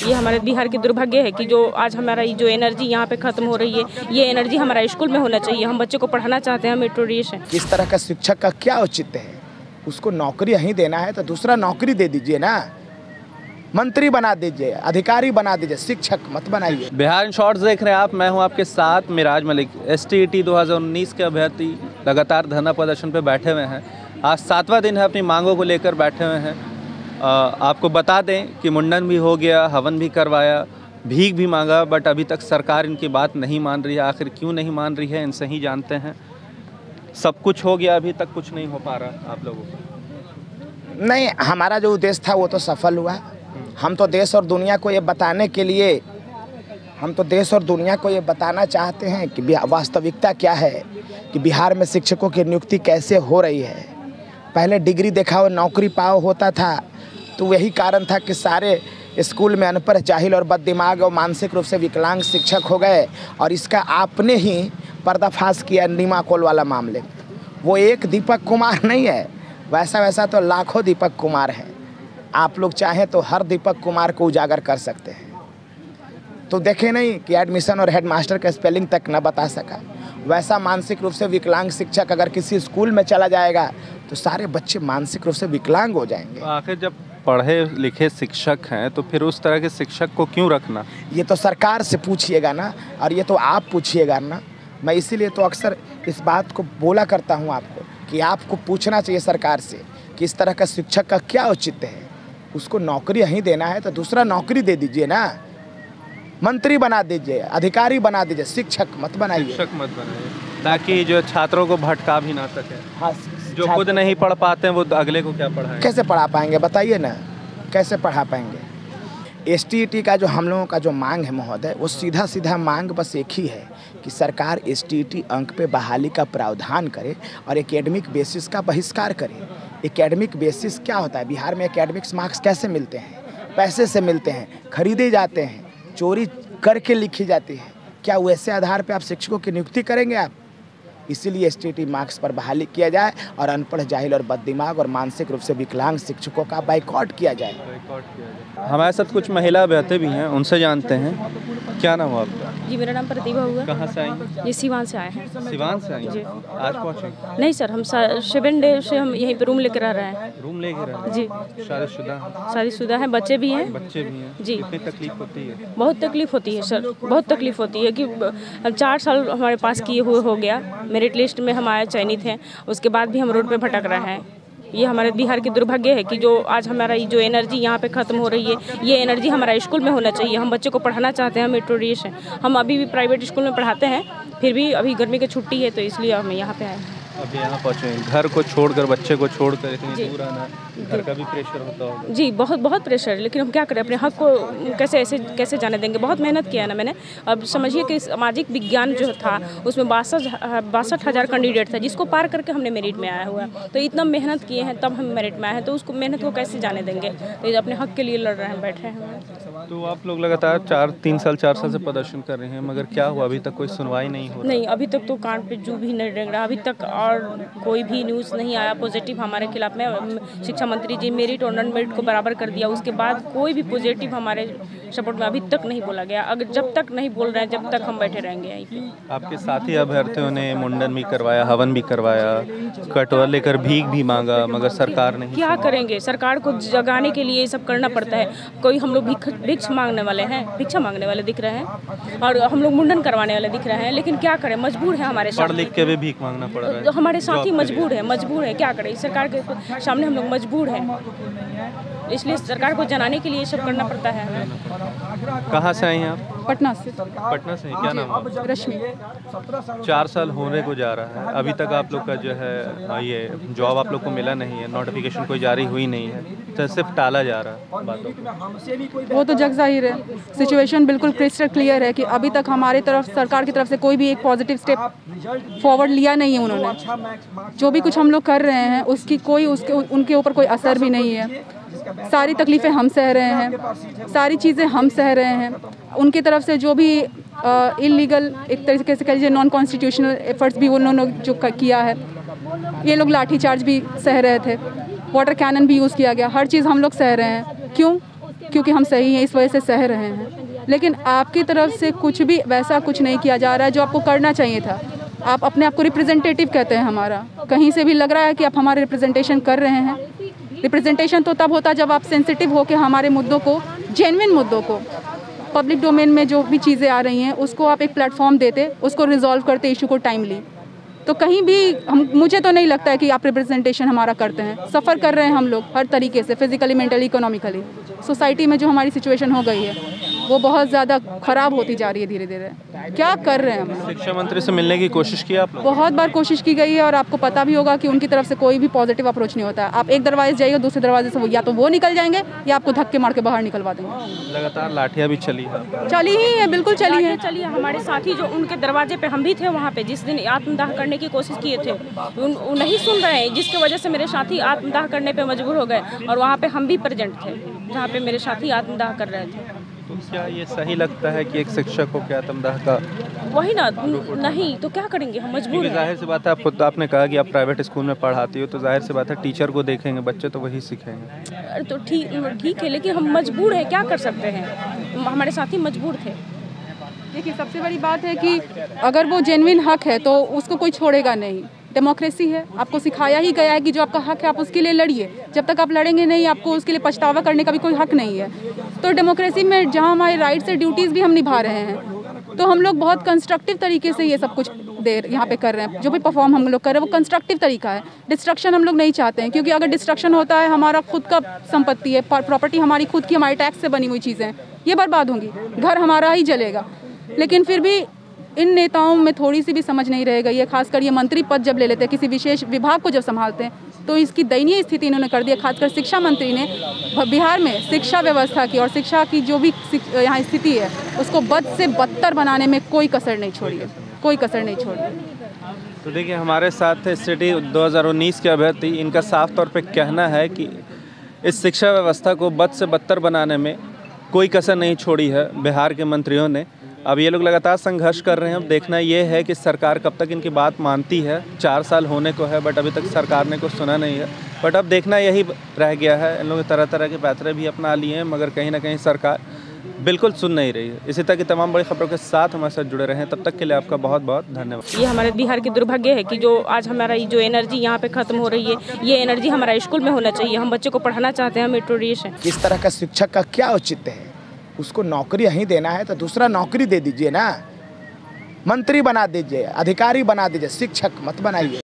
ये हमारे बिहार की दुर्भाग्य है कि जो आज हमारा जो एनर्जी यहाँ पे खत्म हो रही है, ये एनर्जी हमारा स्कूल में होना चाहिए। हम बच्चे को पढ़ाना चाहते हैं, हम मेट्रोरियस हैं। इस तरह का शिक्षक का क्या औचित्य है? उसको नौकरी यहीं देना है तो दूसरा नौकरी दे दीजिए ना, मंत्री बना दीजिए, अधिकारी बना दीजिए, शिक्षक मत बनाइए। बिहार इन शॉर्ट्स देख रहे हैं आप, मैं हूं आपके साथ मिराज मलिक। STET 2019 के अभ्यर्थी लगातार धरना प्रदर्शन पे बैठे हुए हैं। आज 7वां दिन है, अपनी मांगों को लेकर बैठे हुए हैं। आपको बता दें कि मुंडन भी हो गया, हवन भी करवाया, भीख भी मांगा, बट अभी तक सरकार इनकी बात नहीं मान रही है। आखिर क्यों नहीं मान रही है, इनसे ही जानते हैं। सब कुछ हो गया, अभी तक कुछ नहीं हो पा रहा आप लोगों को। नहीं, हमारा जो उद्देश्य था वो तो सफल हुआ। हम तो देश और दुनिया को ये बताने के लिए, हम तो देश और दुनिया को ये बताना चाहते हैं कि वास्तविकता क्या है, कि बिहार में शिक्षकों की नियुक्ति कैसे हो रही है। पहले डिग्री दिखाओ नौकरी पाओ होता था, तो यही कारण था कि सारे स्कूल में अनपढ़, जाहिल और बददिमाग और मानसिक रूप से विकलांग शिक्षक हो गए। और इसका आपने ही पर्दाफाश किया नीमा कोल वाला मामले। वो एक दीपक कुमार नहीं है, वैसा तो लाखों दीपक कुमार हैं। आप लोग चाहें तो हर दीपक कुमार को उजागर कर सकते हैं। तो देखे नहीं कि एडमिशन और हेडमास्टर का स्पेलिंग तक न बता सका। वैसा मानसिक रूप से विकलांग शिक्षक अगर किसी स्कूल में चला जाएगा तो सारे बच्चे मानसिक रूप से विकलांग हो जाएंगे। आखिर जब पढ़े लिखे शिक्षक हैं तो फिर उस तरह के शिक्षक को क्यों रखना? ये तो सरकार से पूछिएगा ना, और ये तो आप पूछिएगा ना। मैं इसीलिए तो अक्सर इस बात को बोला करता हूँ आपको कि आपको पूछना चाहिए सरकार से कि इस तरह का शिक्षक का क्या औचित्य है। उसको नौकरी यहीं देना है तो दूसरा नौकरी दे दीजिए ना, मंत्री बना दीजिए, अधिकारी बना दीजिए, शिक्षक मत बनाइए। शिक्षक मत बनाइए, ताकि जो छात्रों को भटका भी ना सके। हाँ, जो खुद नहीं पढ़ पाते हैं वो अगले को क्या पढ़ाएं? कैसे पढ़ा पाएंगे बताइए ना, कैसे पढ़ा पाएंगे? STET का जो हम लोगों का जो मांग है महोदय, वो सीधा मांग बस एक ही है कि सरकार STET अंक पे बहाली का प्रावधान करे और एकेडमिक बेसिस का बहिष्कार करे। एकेडमिक बेसिस क्या होता है? बिहार में एकेडमिक्स मार्क्स कैसे मिलते हैं? पैसे से मिलते हैं, खरीदे जाते हैं, चोरी करके लिखी जाती है। क्या वैसे आधार पे आप शिक्षकों की नियुक्ति करेंगे आप? इसीलिए STET मार्क्स पर बहाली किया जाए और अनपढ़, जाहिल और बददिमाग और मानसिक रूप से विकलांग शिक्षकों का बाइकआउट किया जाए। हमारे साथ कुछ महिला अभ्यर्थी भी हैं, उनसे जानते हैं। क्या नाम है आपका? जी, मेरा नाम प्रतिभा हुआ। कहाँ से आई? ये सिवान से आए हैं। सिवान से आई? जी। आज पहुँचे? नहीं सर, हम 7 डे से हम यहीं पे रूम लेकर रह रहे हैं। रूम लेकर रह रहे हैं? जी। शादीशुदा हैं, बच्चे भी हैं। बच्चे भी हैं जी। कितनी तकलीफ होती है? बहुत तकलीफ होती है सर, बहुत तकलीफ होती है कि 4 साल हमारे पास किए हुए हो गया, मेरिट लिस्ट में हमारे चयनित हैं, उसके बाद भी हम रोड पे भटक रहे हैं। ये हमारे बिहार की दुर्भाग्य है कि जो आज हमारा जो एनर्जी यहाँ पे खत्म हो रही है, ये एनर्जी हमारा स्कूल में होना चाहिए। हम बच्चे को पढ़ाना चाहते हैं, हम मेट्रोरियस हैं। हम अभी भी प्राइवेट स्कूल में पढ़ाते हैं, फिर भी अभी गर्मी की छुट्टी है तो इसलिए हम यहाँ पे आए हैं। अभी यहाँ पहुँचे, घर को छोड़कर, बच्चे को छोड़कर इतनी दूर आना, घर का भी प्रेशर होता होगा? जी, बहुत प्रेशर, लेकिन हम क्या करें, अपने हक को कैसे जाने देंगे? बहुत मेहनत किया है ना मैंने। अब समझिए कि सामाजिक विज्ञान जो था उसमें 62,000 कैंडिडेट था, जिसको पार करके हमने मेरिट में आया हुआ है। तो इतना मेहनत किए हैं तब हम मेरिट में आए हैं, तो उसको मेहनत को कैसे जाने देंगे? तो अपने हक के लिए लड़ रहे हैं, बैठे हैं। तो आप लोग लगातार 4 साल से प्रदर्शन कर रहे हैं, मगर क्या हुआ? अभी तक कोई सुनवाई नहीं हो रही? नहीं, अभी तक तो कान पे जू भी नहीं रेंग रहा अभी तक, और कोई भी न्यूज़ नहीं आया पॉजिटिव हमारे खिलाफ में। शिक्षा मंत्री जी मेरिट और नॉन मेरिट को बराबर कर दिया, उसके बाद कोई भी पॉजिटिव हमारे सपोर्ट में अभी तक नहीं बोला गया। अगर जब तक नहीं बोल रहे हैं, जब तक हम बैठे रहेंगे यहीं पे। आपके साथी अभ्यर्थियों ने मुंडन भी करवाया, हवन भी करवाया, कटोरा लेकर भीख भी मांगा, मगर सरकार नहीं। क्या करेंगे? सरकार को जगाने के लिए ये सब करना पड़ता है। कोई हम लोग भिक्षा मांगने वाले हैं, भिक्षा मांगने वाले दिख रहे हैं, और हम लोग मुंडन करवाने वाले दिख रहे हैं, लेकिन क्या करें, मजबूर है हमारे साथ। पढ़ लिख के भी भीख मांगना पड़ रहा है। हमारे साथी मजबूर है, क्या करें? सरकार के सामने हम लोग मजबूर हैं, इसलिए सरकार को जनाने के लिए सब करना पड़ता है। कहाँ से आई हैं आप? पटना से। पटना से? क्या नाम है? रश्मि। 4 साल होने को जा रहा है, अभी तक आप लोग का जो है ये जॉब आप लोग को मिला नहीं है, नोटिफिकेशन कोई जारी हुई नहीं है, तो सिर्फ टाला जा रहा है बातों को। वो तो जग जाहिर है, सिचुएशन बिल्कुल क्रिस्टल क्लियर है कि अभी तक हमारी तरफ, सरकार की तरफ से कोई भी एक पॉजिटिव स्टेप फॉरवर्ड लिया नहीं है उन्होंने। जो भी कुछ हम लोग कर रहे हैं उसकी कोई उनके ऊपर कोई असर भी नहीं है। सारी तकलीफ़ें हम सह रहे हैं, सारी चीज़ें हम सह रहे हैं। उनकी तरफ से जो भी इलीगल, एक तरीके से कह लीजिए नॉन कॉन्स्टिट्यूशनल एफर्ट्स भी उन्होंने जो किया है, ये लोग लाठी चार्ज भी सह रहे थे, वाटर कैनन भी यूज़ किया गया, हर चीज़ हम लोग सह रहे हैं। क्यों? क्योंकि हम सही हैं इस वजह से सह रहे हैं, लेकिन आपकी तरफ से कुछ भी वैसा कुछ नहीं किया जा रहा है जो आपको करना चाहिए था। आप अपने आप को रिप्रेजेंटेटिव कहते हैं हमारा, कहीं से भी लग रहा है कि आप हमारे रिप्रेजेंटेशन कर रहे हैं। रिप्रेजेंटेशन तो तब होता जब आप सेंसिटिव हो के हमारे मुद्दों को, जेन्युइन मुद्दों को, पब्लिक डोमेन में जो भी चीज़ें आ रही हैं उसको आप एक प्लेटफॉर्म देते, उसको रिजॉल्व करते इशू को टाइमली। तो कहीं भी मुझे तो नहीं लगता है कि आप रिप्रेजेंटेशन हमारा करते हैं। सफ़र कर रहे हैं हम लोग हर तरीके से, फिजिकली, मेंटली, इकोनॉमिकली। सोसाइटी में जो हमारी सिचुएशन हो गई है वो बहुत ज़्यादा ख़राब होती जा रही है धीरे धीरे। क्या कर रहे हैं हम लोग? शिक्षा मंत्री से मिलने की कोशिश की आपने? बहुत बार कोशिश की गई है और आपको पता भी होगा कि उनकी तरफ से कोई भी पॉजिटिव अप्रोच नहीं होता है। आप एक दरवाजे जाइए, दूसरे दरवाजे से या तो वो निकल जाएंगे या आपको धक्के मार के बाहर निकलवा देंगे। लगातार लाठियाँ भी चली है? चली ही है, बिल्कुल चली है। चलिए हमारे साथी जो उनके दरवाजे पे हम भी थे वहाँ पे, जिस दिन आत्मदाह करने की कोशिश किए थे, वो नहीं सुन रहे हैं, जिसकी वजह से मेरे साथी आत्मदाह करने पे मजबूर हो गए। और वहाँ पे हम भी प्रेजेंट थे जहाँ पे मेरे साथी आत्मदाह कर रहे थे। तो क्या ये सही लगता है कि एक शिक्षक हो के आत्मदाह का? वही ना, नहीं तो क्या करेंगे, हम मजबूर हैं। जाहिर सी बात है, आपने कहा कि आप प्राइवेट स्कूल में पढ़ाती हो, तो जाहिर सी बात है टीचर को देखेंगे बच्चे तो वही सीखेंगे। तो ठीक है, लेकिन हम मजबूर हैं, क्या कर सकते हैं, हमारे साथी मजबूर थे। देखिए सबसे बड़ी बात है कि अगर वो जेन्युइन हक है तो उसको कोई छोड़ेगा नहीं। डेमोक्रेसी है, आपको सिखाया ही गया है कि जो आपका हक है आप उसके लिए लड़िए। जब तक आप लड़ेंगे नहीं, आपको उसके लिए पछतावा करने का भी कोई हक नहीं है। तो डेमोक्रेसी में जहाँ हमारे राइट्स और ड्यूटीज़ भी हम निभा रहे हैं, तो हम लोग बहुत कंस्ट्रक्टिव तरीके से ये सब कुछ यहाँ पे कर रहे हैं। जो भी परफॉर्म हम लोग कर रहे हैं वो कंस्ट्रक्टिव तरीका है। डिस्ट्रक्शन हम लोग नहीं चाहते हैं, क्योंकि अगर डिस्ट्रक्शन होता है, हमारा खुद का संपत्ति है, प्रॉपर्टी हमारी खुद की, हमारे टैक्स से बनी हुई चीज़ें ये बर्बाद होंगी, घर हमारा ही जलेगा। लेकिन फिर भी इन नेताओं में थोड़ी सी भी समझ नहीं रह गई है। खासकर ये मंत्री पद जब ले लेते हैं, किसी विशेष विभाग को जब संभालते हैं, तो इसकी दयनीय स्थिति इन्होंने कर दी है। खासकर शिक्षा मंत्री ने बिहार में शिक्षा व्यवस्था की और शिक्षा की जो भी यहाँ स्थिति है उसको बद से बदतर बनाने में कोई कसर नहीं छोड़ी है, कोई कसर नहीं छोड़ी है। तो देखिए हमारे साथ है सिटी 2019 के अभ्यर्थी, इनका साफ तौर पे कहना है कि इस शिक्षा व्यवस्था को बद से बदतर बनाने में कोई कसर नहीं छोड़ी है बिहार के मंत्रियों ने। अब ये लोग लगातार संघर्ष कर रहे हैं। अब देखना ये है कि सरकार कब तक इनकी बात मानती है। 4 साल होने को है, बट अभी तक सरकार ने कुछ सुना नहीं है। बट अब देखना यही रह गया है। इन लोगों ने तरह तरह के पैतरे भी अपना लिए हैं, मगर कहीं ना कहीं सरकार बिल्कुल सुन नहीं रही है। इसी तरह की तमाम बड़ी खबरों के साथ हमारे साथ जुड़े रहें। तब तक के लिए आपका बहुत बहुत धन्यवाद। ये हमारे बिहार की दुर्भाग्य है कि जो आज हमारा जो एनर्जी यहाँ पे खत्म हो रही है, ये एनर्जी हमारा स्कूल में होना चाहिए। हम बच्चे को पढ़ाना चाहते हैं, हम मेट्रोरियस हैं। किस तरह का शिक्षक का क्या औचित्य है? उसको नौकरी यहीं देना है तो दूसरा नौकरी दे दीजिए ना, मंत्री बना दीजिए, अधिकारी बना दीजिए, शिक्षक मत बनाइए।